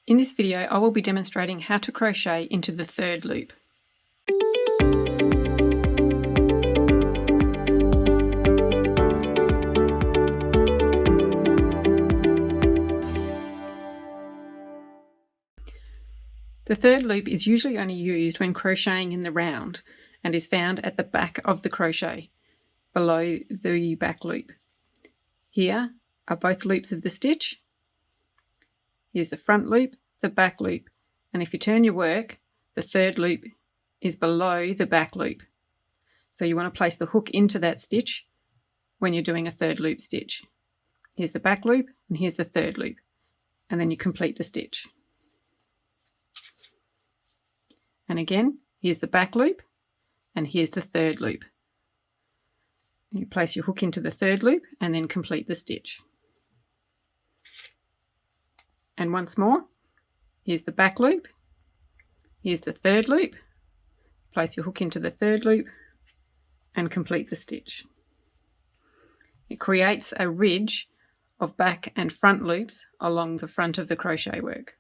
In this video, I will be demonstrating how to crochet into the third loop. The third loop is usually only used when crocheting in the round and is found at the back of the crochet, below the back loop. Here are both loops of the stitch. Here's the front loop, the back loop, and if you turn your work, the third loop is below the back loop. So you want to place the hook into that stitch when you're doing a third loop stitch. Here's the back loop and here's the third loop, and then you complete the stitch. And again, here's the back loop and here's the third loop. You place your hook into the third loop and then complete the stitch. And once more, here's the back loop, here's the third loop, place your hook into the third loop and complete the stitch. It creates a ridge of back and front loops along the front of the crochet work.